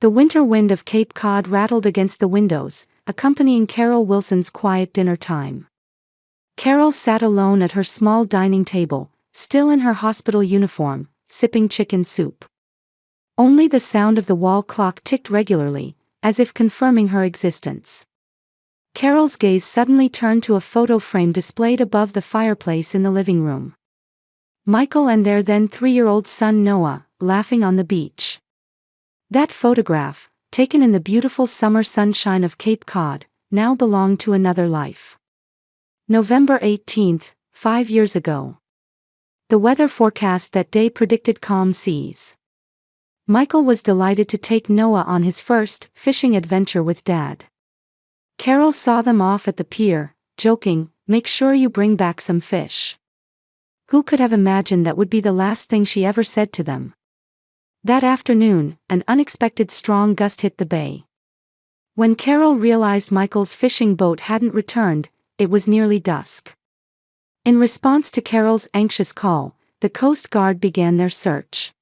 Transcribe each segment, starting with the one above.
The winter wind of Cape Cod rattled against the windows, accompanying Carol Wilson's quiet dinner time. Carol sat alone at her small dining table, still in her hospital uniform, sipping chicken soup. Only the sound of the wall clock ticked regularly, as if confirming her existence. Carol's gaze suddenly turned to a photo frame displayed above the fireplace in the living room. Michael and their then 3-year-old son Noah, laughing on the beach. That photograph, taken in the beautiful summer sunshine of Cape Cod, now belonged to another life. November 18, 5 years ago. The weather forecast that day predicted calm seas. Michael was delighted to take Noah on his first fishing adventure with Dad. Carol saw them off at the pier, joking, "Make sure you bring back some fish." Who could have imagined that would be the last thing she ever said to them? That afternoon, an unexpected strong gust hit the bay. When Carol realized Michael's fishing boat hadn't returned, it was nearly dusk. In response to Carol's anxious call, the Coast Guard began their search.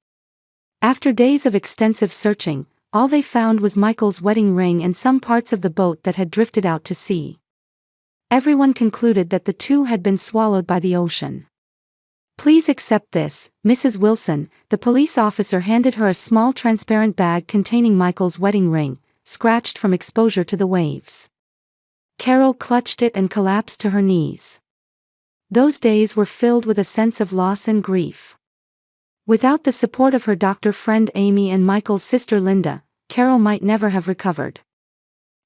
After days of extensive searching, all they found was Michael's wedding ring and some parts of the boat that had drifted out to sea. Everyone concluded that the two had been swallowed by the ocean. "Please accept this, Mrs. Wilson." The police officer handed her a small transparent bag containing Michael's wedding ring, scratched from exposure to the waves. Carol clutched it and collapsed to her knees. Those days were filled with a sense of loss and grief. Without the support of her doctor friend Amy and Michael's sister Linda, Carol might never have recovered.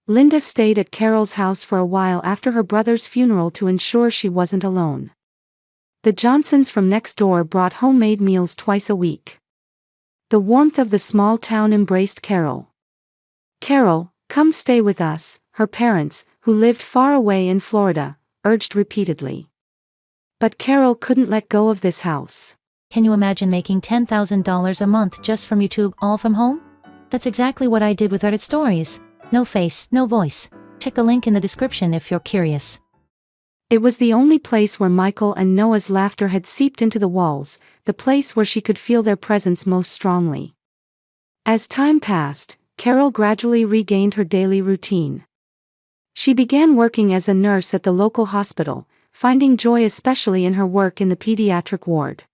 Linda stayed at Carol's house for a while after her brother's funeral to ensure she wasn't alone. The Johnsons from next door brought homemade meals twice a week. The warmth of the small town embraced Carol. "Carol, come stay with us," her parents, who lived far away in Florida, urged repeatedly. But Carol couldn't let go of this house. Can you imagine making $10,000 a month just from YouTube, all from home? That's exactly what I did with Reddit Stories. No face, no voice. Check the link in the description if you're curious. It was the only place where Michael and Noah's laughter had seeped into the walls, the place where she could feel their presence most strongly. As time passed, Carol gradually regained her daily routine. She began working as a nurse at the local hospital, finding joy especially in her work in the pediatric ward.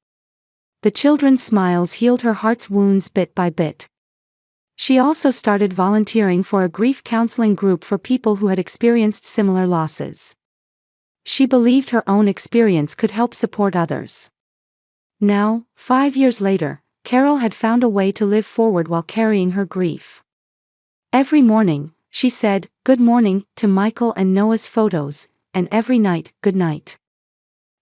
The children's smiles healed her heart's wounds bit by bit. She also started volunteering for a grief counseling group for people who had experienced similar losses. She believed her own experience could help support others. Now, 5 years later, Carol had found a way to live forward while carrying her grief. Every morning, she said, "Good morning," to Michael and Noah's photos, and every night, "Good night."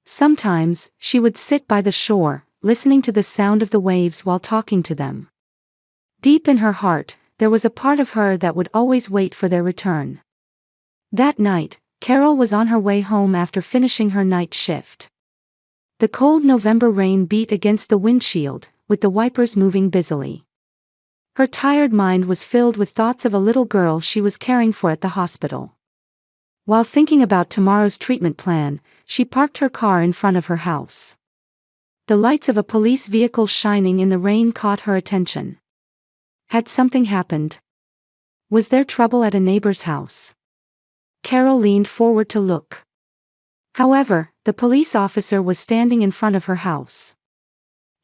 Sometimes, she would sit by the shore, listening to the sound of the waves while talking to them. Deep in her heart, there was a part of her that would always wait for their return. That night, Carol was on her way home after finishing her night shift. The cold November rain beat against the windshield, with the wipers moving busily. Her tired mind was filled with thoughts of a little girl she was caring for at the hospital. While thinking about tomorrow's treatment plan, she parked her car in front of her house. The lights of a police vehicle shining in the rain caught her attention. Had something happened? Was there trouble at a neighbor's house? Carol leaned forward to look. However, the police officer was standing in front of her house.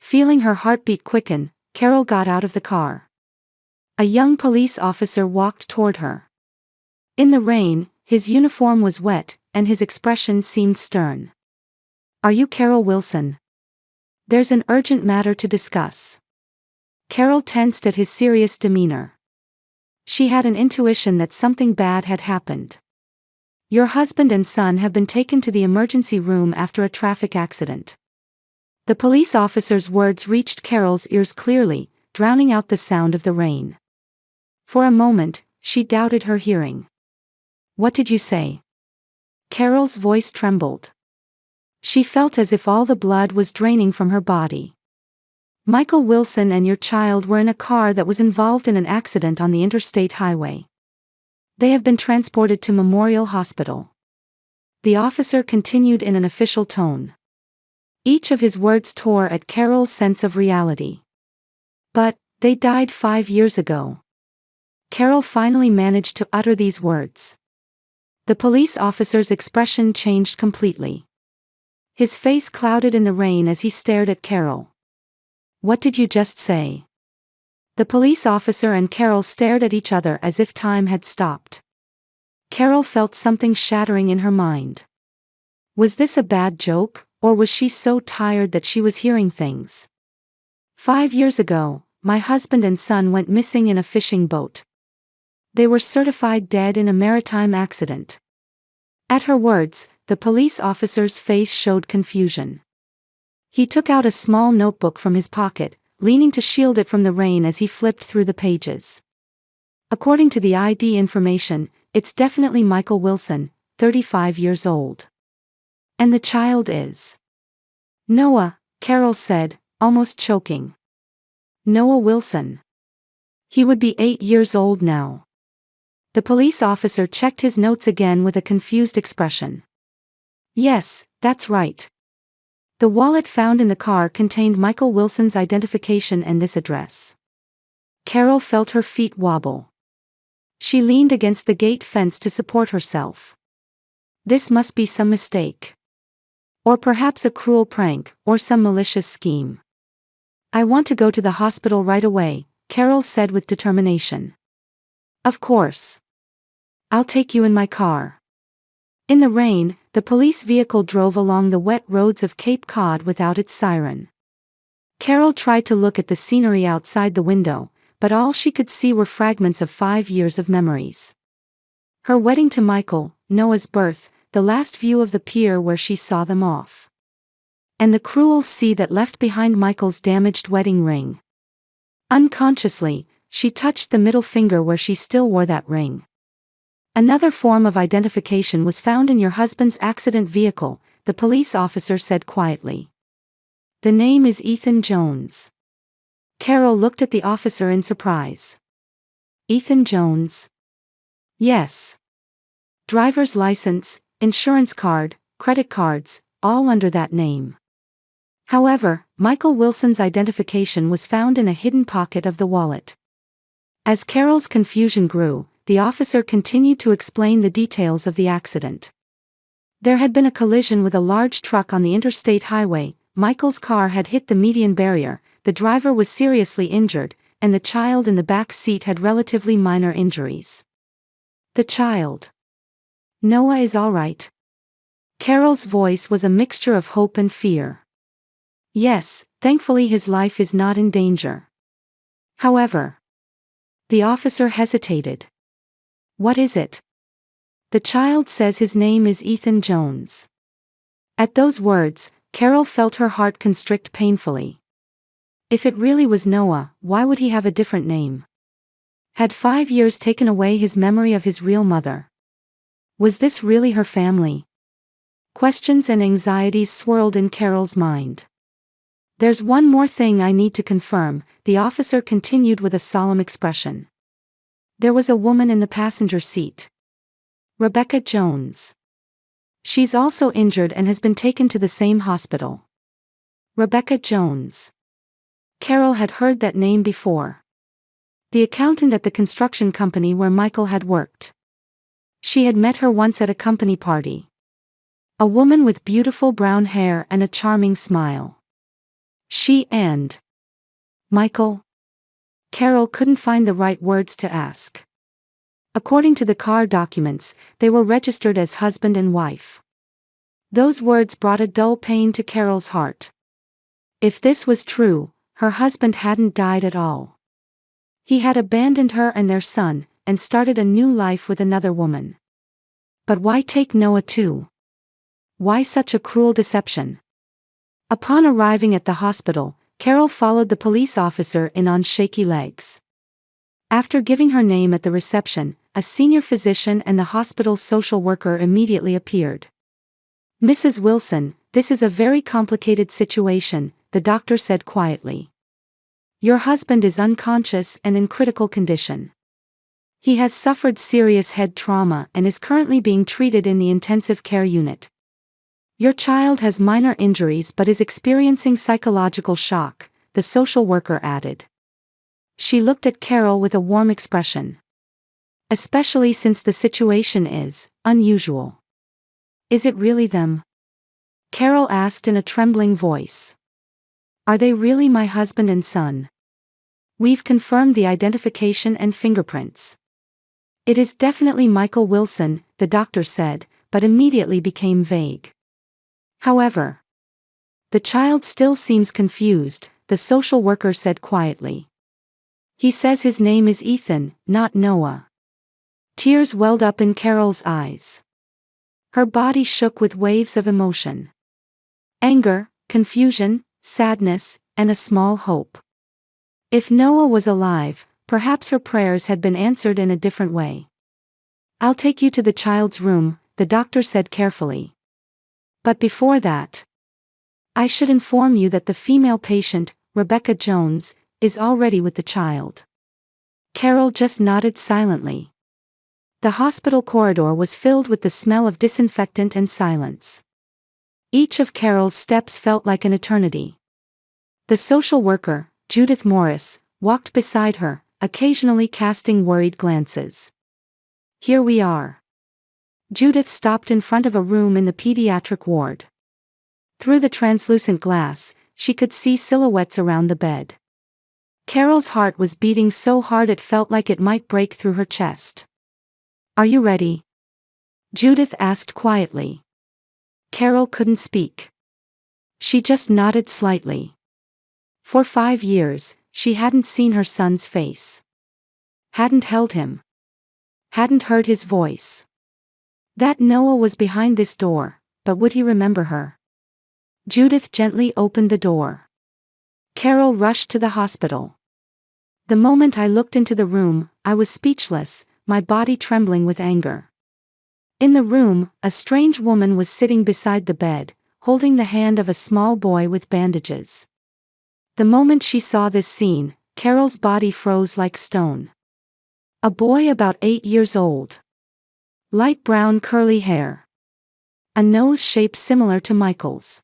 Feeling her heartbeat quicken, Carol got out of the car. A young police officer walked toward her. In the rain, his uniform was wet, and his expression seemed stern. "Are you Carol Wilson? There's an urgent matter to discuss." Carol tensed at his serious demeanor. She had an intuition that something bad had happened. "Your husband and son have been taken to the emergency room after a traffic accident." The police officer's words reached Carol's ears clearly, drowning out the sound of the rain. For a moment, she doubted her hearing. "What did you say?" Carol's voice trembled. She felt as if all the blood was draining from her body. "Michael Wilson and your child were in a car that was involved in an accident on the interstate highway. They have been transported to Memorial Hospital." The officer continued in an official tone. Each of his words tore at Carol's sense of reality. "But, they died 5 years ago." Carol finally managed to utter these words. The police officer's expression changed completely. His face clouded in the rain as he stared at Carol. "What did you just say?" The police officer and Carol stared at each other as if time had stopped. Carol felt something shattering in her mind. Was this a bad joke, or was she so tired that she was hearing things? 5 years ago, my husband and son went missing in a fishing boat. They were certified dead in a maritime accident. At her words, the police officer's face showed confusion. He took out a small notebook from his pocket, leaning to shield it from the rain as he flipped through the pages. According to the ID information, it's definitely Michael Wilson, 35 years old. And the child is Noah, Carol said, almost choking. Noah Wilson. He would be 8 years old now. The police officer checked his notes again with a confused expression. Yes, that's right. The wallet found in the car contained Michael Wilson's identification and this address. Carol felt her feet wobble. She leaned against the gate fence to support herself. This must be some mistake. Or perhaps a cruel prank, or some malicious scheme. "I want to go to the hospital right away," Carol said with determination. "Of course. I'll take you in my car." In the rain, the police vehicle drove along the wet roads of Cape Cod without its siren. Carol tried to look at the scenery outside the window, but all she could see were fragments of 5 years of memories. Her wedding to Michael, Noah's birth, the last view of the pier where she saw them off. And the cruel sea that left behind Michael's damaged wedding ring. Unconsciously, she touched the middle finger where she still wore that ring. "Another form of identification was found in your husband's accident vehicle," the police officer said quietly. "The name is Ethan Jones." Carol looked at the officer in surprise. "Ethan Jones?" "Yes. Driver's license, insurance card, credit cards, all under that name. However, Michael Wilson's identification was found in a hidden pocket of the wallet." As Carol's confusion grew, the officer continued to explain the details of the accident. There had been a collision with a large truck on the interstate highway. Michael's car had hit the median barrier, the driver was seriously injured, and the child in the back seat had relatively minor injuries. "The child. Noah is all right." Carol's voice was a mixture of hope and fear. "Yes, thankfully his life is not in danger. However." The officer hesitated. "What is it?" "The child says his name is Ethan Jones." At those words, Carol felt her heart constrict painfully. If it really was Noah, why would he have a different name? Had 5 years taken away his memory of his real mother? Was this really her family? Questions and anxieties swirled in Carol's mind. "There's one more thing I need to confirm," the officer continued with a solemn expression. "There was a woman in the passenger seat. Rebecca Jones. She's also injured and has been taken to the same hospital." Rebecca Jones. Carol had heard that name before. The accountant at the construction company where Michael had worked. She had met her once at a company party. A woman with beautiful brown hair and a charming smile. She and Michael? Carol couldn't find the right words to ask. According to the car documents, they were registered as husband and wife. Those words brought a dull pain to Carol's heart. If this was true, her husband hadn't died at all. He had abandoned her and their son, and started a new life with another woman. But why take Noah too? Why such a cruel deception? Upon arriving at the hospital, Carol followed the police officer in on shaky legs. After giving her name at the reception, a senior physician and the hospital's social worker immediately appeared. "Mrs. Wilson, this is a very complicated situation," the doctor said quietly. "Your husband is unconscious and in critical condition. He has suffered serious head trauma and is currently being treated in the intensive care unit. Your child has minor injuries but is experiencing psychological shock," the social worker added. She looked at Carol with a warm expression. Especially since the situation is unusual. Is it really them? Carol asked in a trembling voice. Are they really my husband and son? We've confirmed the identification and fingerprints. It is definitely Michael Wilson, the doctor said, but immediately became vague. However, the child still seems confused, the social worker said quietly. He says his name is Ethan, not Noah. Tears welled up in Carol's eyes. Her body shook with waves of emotion. Anger, confusion, sadness, and a small hope. If Noah was alive, perhaps her prayers had been answered in a different way. I'll take you to the child's room, the doctor said carefully. But before that, I should inform you that the female patient, Rebecca Jones, is already with the child. Carol just nodded silently. The hospital corridor was filled with the smell of disinfectant and silence. Each of Carol's steps felt like an eternity. The social worker, Judith Morris, walked beside her, occasionally casting worried glances. Here we are. Judith stopped in front of a room in the pediatric ward. Through the translucent glass, she could see silhouettes around the bed. Carol's heart was beating so hard it felt like it might break through her chest. Are you ready? Judith asked quietly. Carol couldn't speak. She just nodded slightly. For 5 years, she hadn't seen her son's face. Hadn't held him. Hadn't heard his voice. That Noah was behind this door, but would he remember her? Judith gently opened the door. Carol rushed to the hospital. The moment I looked into the room, I was speechless, my body trembling with anger. In the room, a strange woman was sitting beside the bed, holding the hand of a small boy with bandages. The moment she saw this scene, Carol's body froze like stone. A boy about 8 years old. Light brown curly hair. A nose shape similar to Michael's.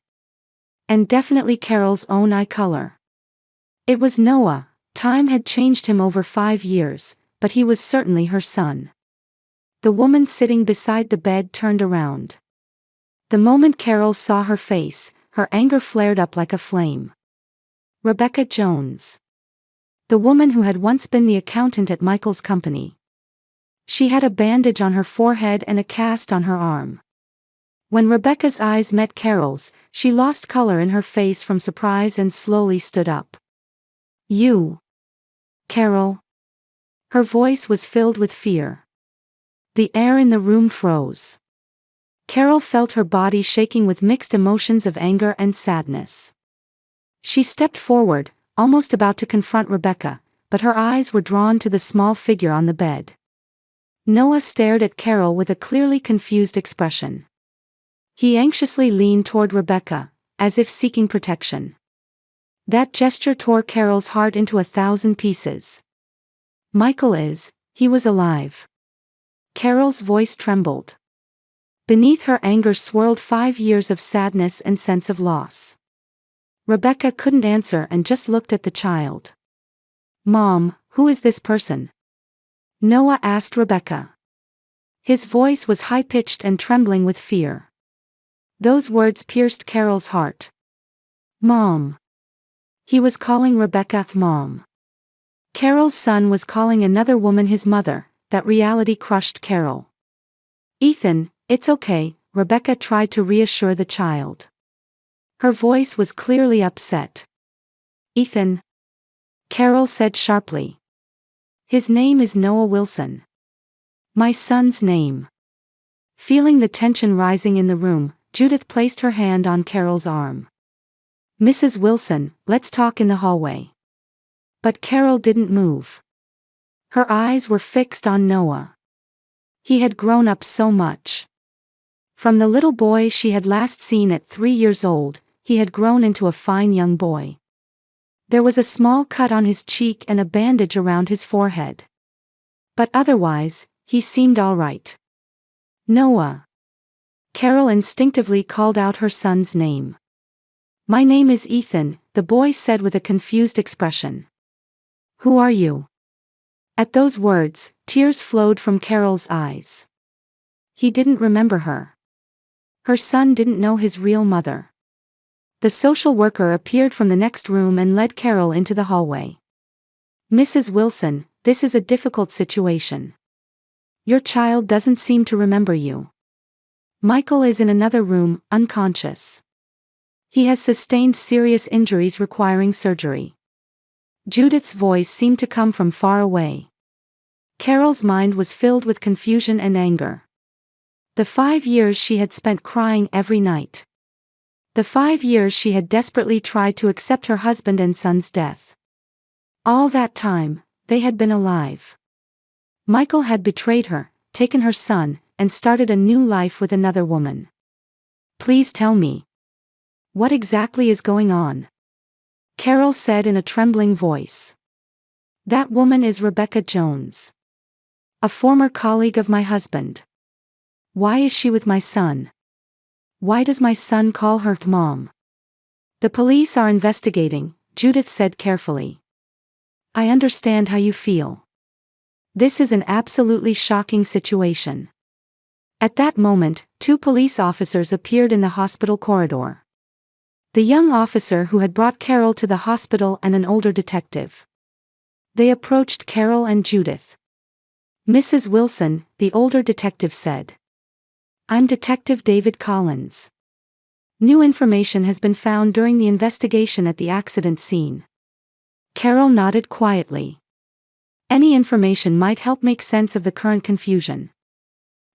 And definitely Carol's own eye color. It was Noah. Time had changed him over 5 years, but he was certainly her son. The woman sitting beside the bed turned around. The moment Carol saw her face, her anger flared up like a flame. Rebecca Jones. The woman who had once been the accountant at Michael's company. She had a bandage on her forehead and a cast on her arm. When Rebecca's eyes met Carol's, she lost color in her face from surprise and slowly stood up. You. Carol. Her voice was filled with fear. The air in the room froze. Carol felt her body shaking with mixed emotions of anger and sadness. She stepped forward, almost about to confront Rebecca, but her eyes were drawn to the small figure on the bed. Noah stared at Carol with a clearly confused expression. He anxiously leaned toward Rebecca, as if seeking protection. That gesture tore Carol's heart into 1,000 pieces. He was alive. Carol's voice trembled. Beneath her anger swirled 5 years of sadness and sense of loss. Rebecca couldn't answer and just looked at the child. Mom, who is this person? Noah asked Rebecca. His voice was high-pitched and trembling with fear. Those words pierced Carol's heart. Mom. He was calling Rebecca Mom. Carol's son was calling another woman his mother. That reality crushed Carol. Ethan, it's okay, Rebecca tried to reassure the child. Her voice was clearly upset. Ethan. Carol said sharply. His name is Noah Wilson. My son's name. Feeling the tension rising in the room, Judith placed her hand on Carol's arm. Mrs. Wilson, let's talk in the hallway. But Carol didn't move. Her eyes were fixed on Noah. He had grown up so much. From the little boy she had last seen at 3 years old, he had grown into a fine young boy. There was a small cut on his cheek and a bandage around his forehead. But otherwise, he seemed all right. Noah. Carol instinctively called out her son's name. My name is Ethan, the boy said with a confused expression. Who are you? At those words, Tears flowed from Carol's eyes. He didn't remember her. Her son didn't know his real mother. The social worker appeared from the next room and led Carol into the hallway. "Mrs. Wilson, this is a difficult situation. Your child doesn't seem to remember you. Michael is in another room, unconscious. He has sustained serious injuries requiring surgery." Judith's voice seemed to come from far away. Carol's mind was filled with confusion and anger. The 5 years she had spent crying every night. The 5 years she had desperately tried to accept her husband and son's death. All that time, they had been alive. Michael had betrayed her, taken her son, and started a new life with another woman. "Please tell me. What exactly is going on?" Carol said in a trembling voice. "That woman is Rebecca Jones. A former colleague of my husband. Why is she with my son? Why does my son call her mom?" "The police are investigating," Judith said carefully. "I understand how you feel. This is an absolutely shocking situation." At that moment, 2 police officers appeared in the hospital corridor. The young officer who had brought Carol to the hospital and an older detective. They approached Carol and Judith. "Mrs. Wilson," the older detective said. "I'm Detective David Collins. New information has been found during the investigation at the accident scene." Carol nodded quietly. Any information might help make sense of the current confusion.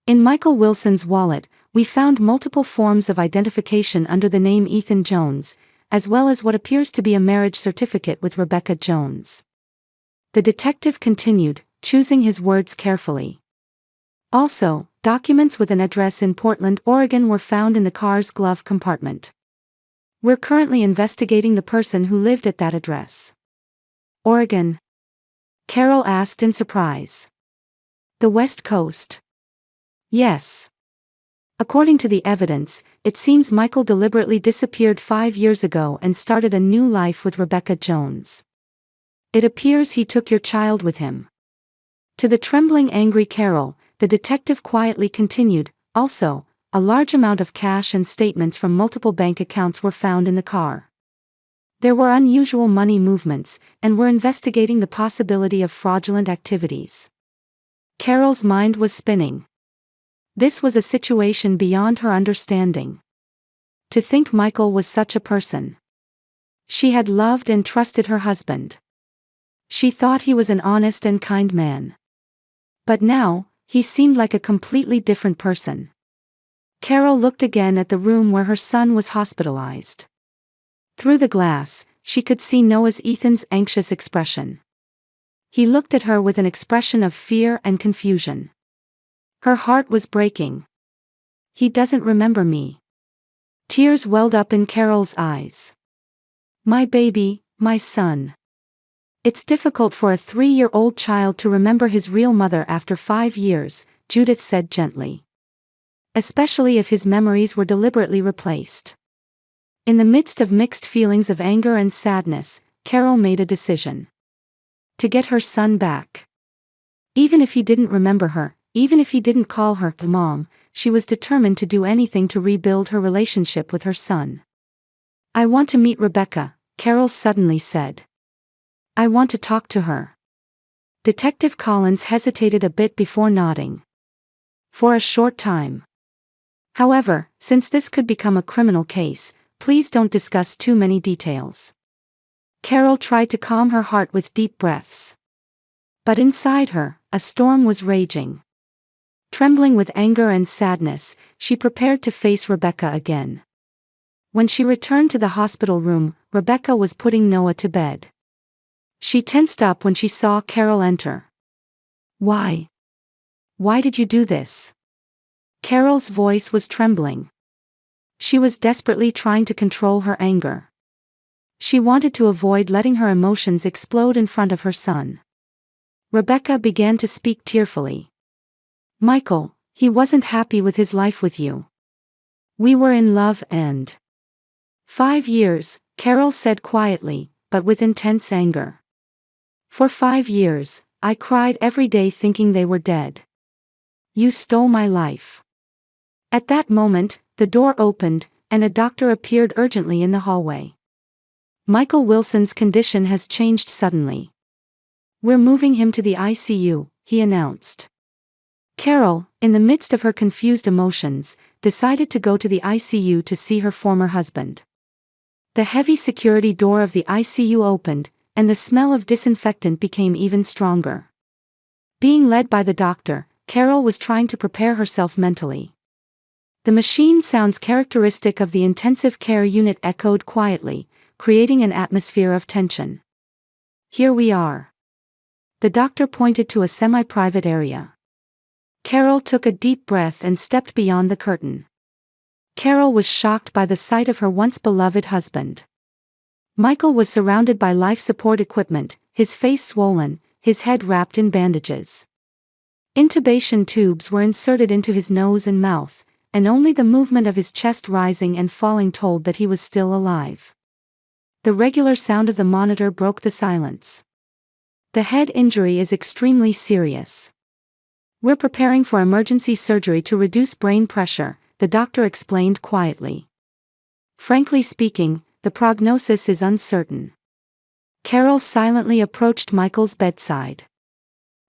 "In Michael Wilson's wallet, we found multiple forms of identification under the name Ethan Jones, as well as what appears to be a marriage certificate with Rebecca Jones." The detective continued, choosing his words carefully. "Also, documents with an address in Portland, Oregon were found in the car's glove compartment. We're currently investigating the person who lived at that address." "Oregon?" Carol asked in surprise. "The West Coast?" "Yes. According to the evidence, it seems Michael deliberately disappeared 5 years ago and started a new life with Rebecca Jones. It appears he took your child with him." To the trembling, angry Carol, the detective quietly continued, "Also, a large amount of cash and statements from multiple bank accounts were found in the car. There were unusual money movements, and we're investigating the possibility of fraudulent activities." Carol's mind was spinning. This was a situation beyond her understanding. To think Michael was such a person. She had loved and trusted her husband. She thought he was an honest and kind man. But now, he seemed like a completely different person. Carol looked again at the room where her son was hospitalized. Through the glass, she could see Ethan's anxious expression. He looked at her with an expression of fear and confusion. Her heart was breaking. "He doesn't remember me." Tears welled up in Carol's eyes. "My baby, my son. It's difficult for a 3-year-old child to remember his real mother after 5 years, Judith said gently. Especially if his memories were deliberately replaced. In the midst of mixed feelings of anger and sadness, Carol made a decision. To get her son back. Even if he didn't remember her, even if he didn't call her mom, she was determined to do anything to rebuild her relationship with her son. "I want to meet Rebecca," Carol suddenly said. "I want to talk to her." Detective Collins hesitated a bit before nodding. "For a short time. However, since this could become a criminal case, please don't discuss too many details." Carol tried to calm her heart with deep breaths. But inside her, a storm was raging. Trembling with anger and sadness, she prepared to face Rebecca again. When she returned to the hospital room, Rebecca was putting Noah to bed. She tensed up when she saw Carol enter. "Why? Why did you do this?" Carol's voice was trembling. She was desperately trying to control her anger. She wanted to avoid letting her emotions explode in front of her son. Rebecca began to speak tearfully. "Michael, he wasn't happy with his life with you. We were in love and..." 5 years, Carol said quietly, but with intense anger. "For 5 years, I cried every day thinking they were dead. You stole my life." At that moment, the door opened, and a doctor appeared urgently in the hallway. "Michael Wilson's condition has changed suddenly. We're moving him to the ICU," he announced. Carol, in the midst of her confused emotions, decided to go to the ICU to see her former husband. The heavy security door of the ICU opened, and the smell of disinfectant became even stronger. Being led by the doctor, Carol was trying to prepare herself mentally. The machine sounds characteristic of the intensive care unit echoed quietly, creating an atmosphere of tension. "Here we are." The doctor pointed to a semi-private area. Carol took a deep breath and stepped beyond the curtain. Carol was shocked by the sight of her once beloved husband. Michael was surrounded by life support equipment, his face swollen, his head wrapped in bandages. Intubation tubes were inserted into his nose and mouth, and only the movement of his chest rising and falling told that he was still alive. The regular sound of the monitor broke the silence. "The head injury is extremely serious. We're preparing for emergency surgery to reduce brain pressure," the doctor explained quietly. "Frankly speaking, the prognosis is uncertain." Carol silently approached Michael's bedside.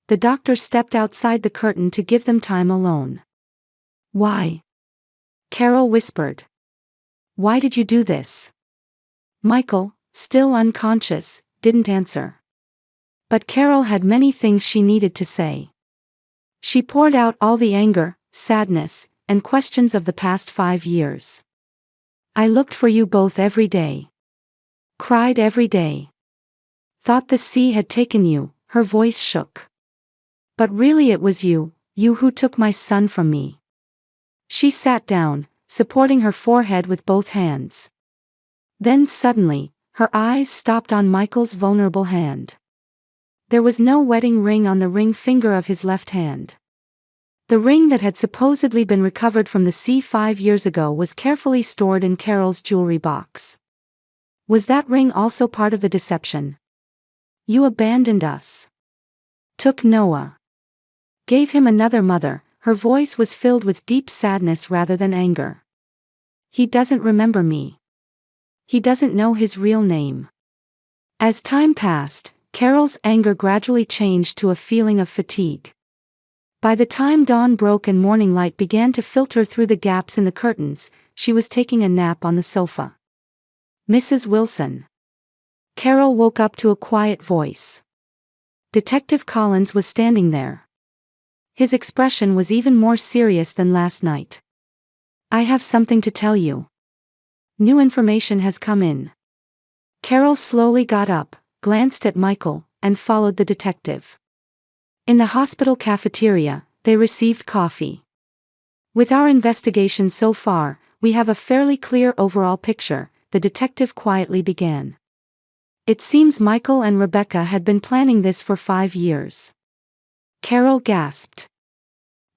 The doctor stepped outside the curtain to give them time alone. "Why?" Carol whispered. "Why did you do this?" Michael, still unconscious, didn't answer. But Carol had many things she needed to say. She poured out all the anger, sadness, and questions of the past 5 years. "I looked for you both every day. Cried every day. Thought the sea had taken you," her voice shook. "But really it was you who took my son from me." She sat down, supporting her forehead with both hands. Then suddenly, her eyes stopped on Michael's vulnerable hand. There was no wedding ring on the ring finger of his left hand. The ring that had supposedly been recovered from the sea 5 years ago was carefully stored in Carol's jewelry box. Was that ring also part of the deception? "You abandoned us. Took Noah. Gave him another mother." Her voice was filled with deep sadness rather than anger. "He doesn't remember me. He doesn't know his real name." As time passed, Carol's anger gradually changed to a feeling of fatigue. By the time dawn broke and morning light began to filter through the gaps in the curtains, she was taking a nap on the sofa. "Mrs. Wilson." Carol woke up to a quiet voice. Detective Collins was standing there. His expression was even more serious than last night. "I have something to tell you. New information has come in." Carol slowly got up, glanced at Michael, and followed the detective. In the hospital cafeteria, they received coffee. "With our investigation so far, we have a fairly clear overall picture," the detective quietly began. "It seems Michael and Rebecca had been planning this for 5 years. Carol gasped.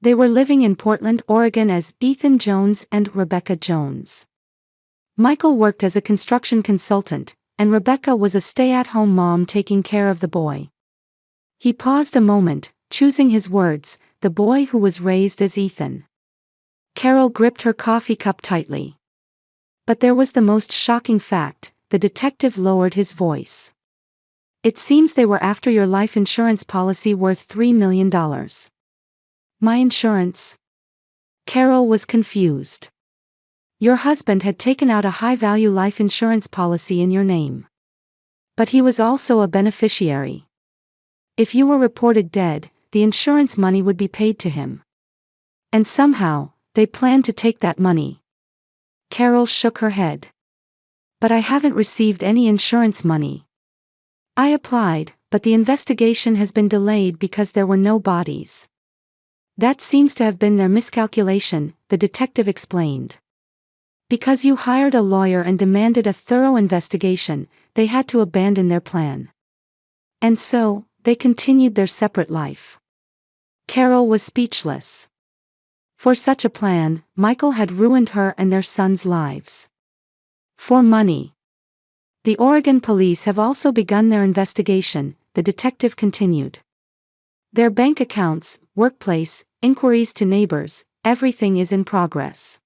They were living in Portland, Oregon as Ethan Jones and Rebecca Jones. Michael worked as a construction consultant, and Rebecca was a stay-at-home mom taking care of the boy. He paused a moment, choosing his words, the boy who was raised as Ethan. Carol gripped her coffee cup tightly. But there was the most shocking fact, the detective lowered his voice. "It seems they were after your life insurance policy worth $3 million. My insurance?" Carol was confused. "Your husband had taken out a high-value life insurance policy in your name. But he was also a beneficiary. If you were reported dead, the insurance money would be paid to him. And somehow, they planned to take that money." Carol shook her head. "But I haven't received any insurance money. I applied, but the investigation has been delayed because there were no bodies." "That seems to have been their miscalculation," the detective explained. "Because you hired a lawyer and demanded a thorough investigation, they had to abandon their plan. And so, they continued their separate life." Carol was speechless. For such a plan, Michael had ruined her and their sons' lives. For money. "The Oregon police have also begun their investigation," the detective continued. Their bank accounts, workplace, inquiries to neighbors, everything is in progress.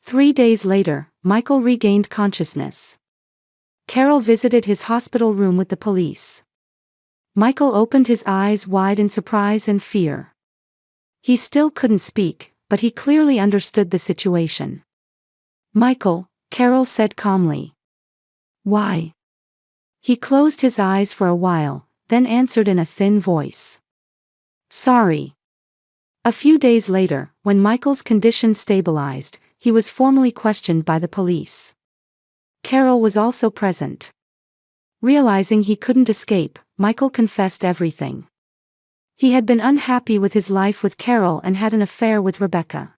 3 days later, Michael regained consciousness. Carol visited his hospital room with the police. Michael opened his eyes wide in surprise and fear. He still couldn't speak, but he clearly understood the situation. "Michael," Carol said calmly. "Why?" He closed his eyes for a while, then answered in a thin voice. "Sorry." A few days later, when Michael's condition stabilized, he was formally questioned by the police. Carol was also present. Realizing he couldn't escape, Michael confessed everything. He had been unhappy with his life with Carol and had an affair with Rebecca.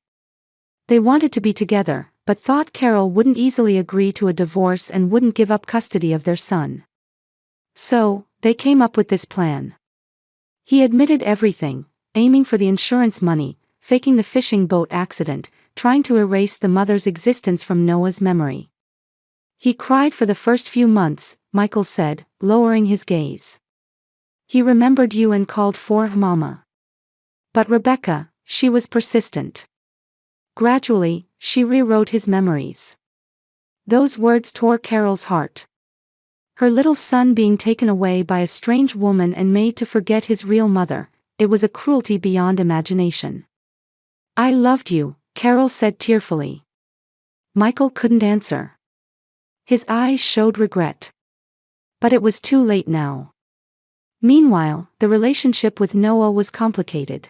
They wanted to be together, but thought Carol wouldn't easily agree to a divorce and wouldn't give up custody of their son. So, they came up with this plan. He admitted everything, aiming for the insurance money, faking the fishing boat accident, trying to erase the mother's existence from Noah's memory. "He cried for the first few months," Michael said, lowering his gaze. "He remembered you and called for Mama. But Rebecca, she was persistent. Gradually, she rewrote his memories." Those words tore Carol's heart. Her little son being taken away by a strange woman and made to forget his real mother, it was a cruelty beyond imagination. "I loved you," Carol said tearfully. Michael couldn't answer. His eyes showed regret. But it was too late now. Meanwhile, the relationship with Noah was complicated.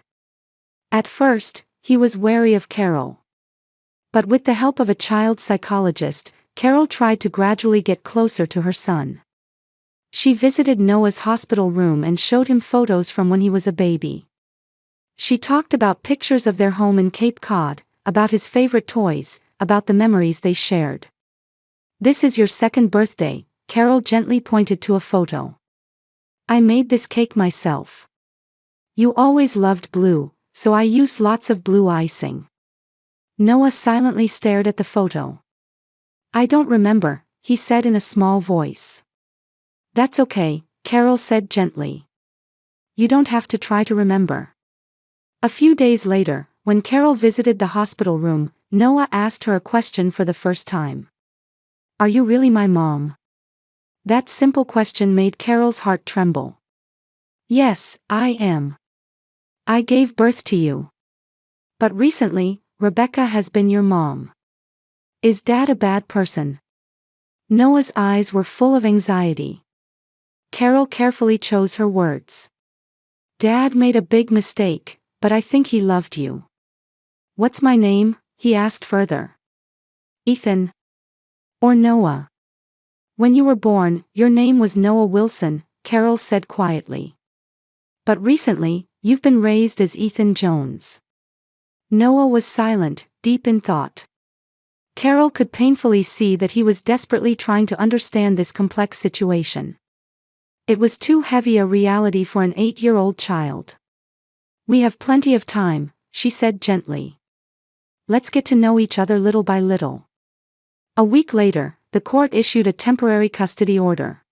At first, he was wary of Carol. But with the help of a child psychologist, Carol tried to gradually get closer to her son. She visited Noah's hospital room and showed him photos from when he was a baby. She talked about pictures of their home in Cape Cod, about his favorite toys, about the memories they shared. "This is your second birthday," Carol gently pointed to a photo. "I made this cake myself. You always loved blue, so I used lots of blue icing." Noah silently stared at the photo. "I don't remember," he said in a small voice. "That's okay," Carol said gently. "You don't have to try to remember." A few days later, when Carol visited the hospital room, Noah asked her a question for the first time. "Are you really my mom?" That simple question made Carol's heart tremble. "Yes, I am. I gave birth to you. But recently, Rebecca has been your mom. Is Dad a bad person?" Noah's eyes were full of anxiety. Carol carefully chose her words. "Dad made a big mistake, but I think he loved you." "What's my name?" he asked further. "Ethan. Or Noah." "When you were born, your name was Noah Wilson," Carol said quietly. "But recently, you've been raised as Ethan Jones." Noah was silent, deep in thought. Carol could painfully see that he was desperately trying to understand this complex situation. It was too heavy a reality for an 8-year-old child. "We have plenty of time," she said gently. "Let's get to know each other little by little." A week later, the court issued a temporary custody order.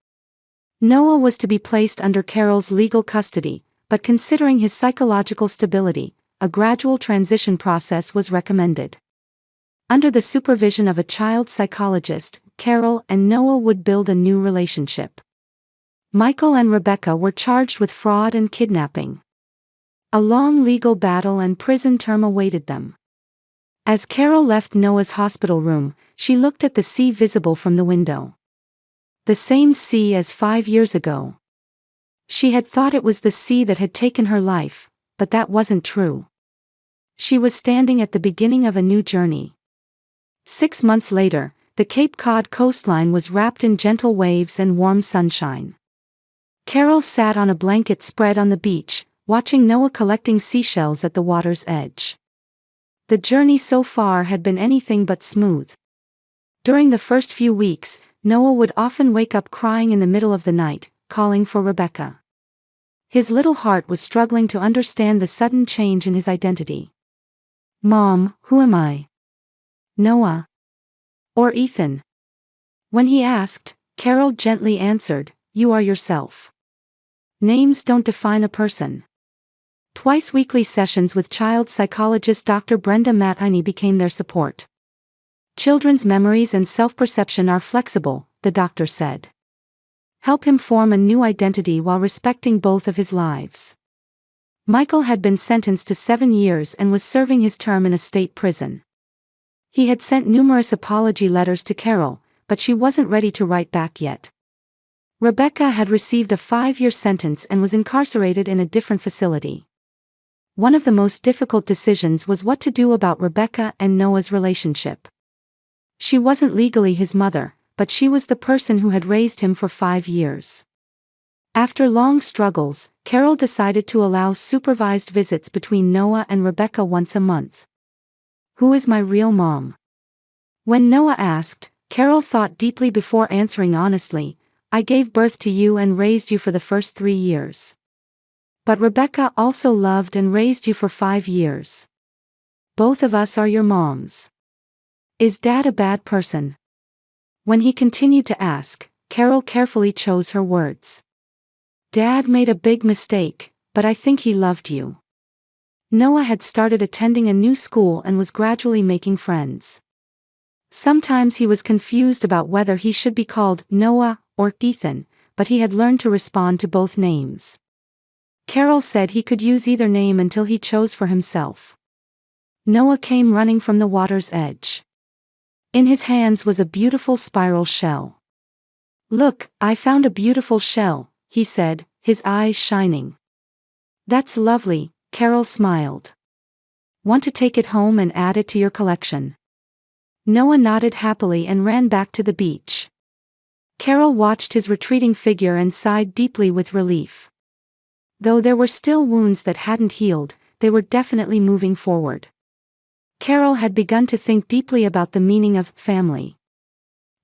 Noah was to be placed under Carol's legal custody, but considering his psychological stability, a gradual transition process was recommended. Under the supervision of a child psychologist, Carol and Noah would build a new relationship. Michael and Rebecca were charged with fraud and kidnapping. A long legal battle and prison term awaited them. As Carol left Noah's hospital room, she looked at the sea visible from the window. The same sea as 5 years ago. She had thought it was the sea that had taken her life, but that wasn't true. She was standing at the beginning of a new journey. 6 months later, the Cape Cod coastline was wrapped in gentle waves and warm sunshine. Carol sat on a blanket spread on the beach, watching Noah collecting seashells at the water's edge. The journey so far had been anything but smooth. During the first few weeks, Noah would often wake up crying in the middle of the night, calling for Rebecca. His little heart was struggling to understand the sudden change in his identity. "Mom, who am I? Noah? Or Ethan?" When he asked, Carol gently answered, "You are yourself. Names don't define a person." Twice-weekly sessions with child psychologist Dr. Brenda Matheny became their support. Children's memories and self-perception are flexible, the doctor said. Help him form a new identity while respecting both of his lives. Michael had been sentenced to 7 years and was serving his term in a state prison. He had sent numerous apology letters to Carol, but she wasn't ready to write back yet. Rebecca had received a 5-year sentence and was incarcerated in a different facility. One of the most difficult decisions was what to do about Rebecca and Noah's relationship. She wasn't legally his mother, but she was the person who had raised him for 5 years. After long struggles, Carol decided to allow supervised visits between Noah and Rebecca once a month. "Who is my real mom?" When Noah asked, Carol thought deeply before answering honestly, "I gave birth to you and raised you for the first 3 years. But Rebecca also loved and raised you for 5 years. Both of us are your moms. Is Dad a bad person?" When he continued to ask, Carol carefully chose her words. "Dad made a big mistake, but I think he loved you." Noah had started attending a new school and was gradually making friends. Sometimes he was confused about whether he should be called Noah or Ethan, but he had learned to respond to both names. Carol said he could use either name until he chose for himself. Noah came running from the water's edge. In his hands was a beautiful spiral shell. "Look, I found a beautiful shell," he said, his eyes shining. "That's lovely," Carol smiled. "Want to take it home and add it to your collection?" Noah nodded happily and ran back to the beach. Carol watched his retreating figure and sighed deeply with relief. Though there were still wounds that hadn't healed, they were definitely moving forward. Carol had begun to think deeply about the meaning of family.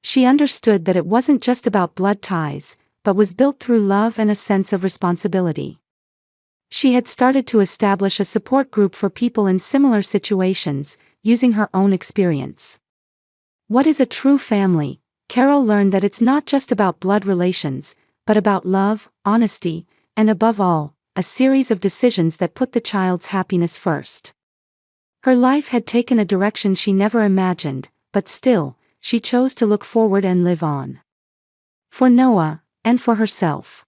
She understood that it wasn't just about blood ties, but was built through love and a sense of responsibility. She had started to establish a support group for people in similar situations, using her own experience. What is a true family? Carol learned that it's not just about blood relations, but about love, honesty, and above all, a series of decisions that put the child's happiness first. Her life had taken a direction she never imagined, but still, she chose to look forward and live on. For Noah, and for herself.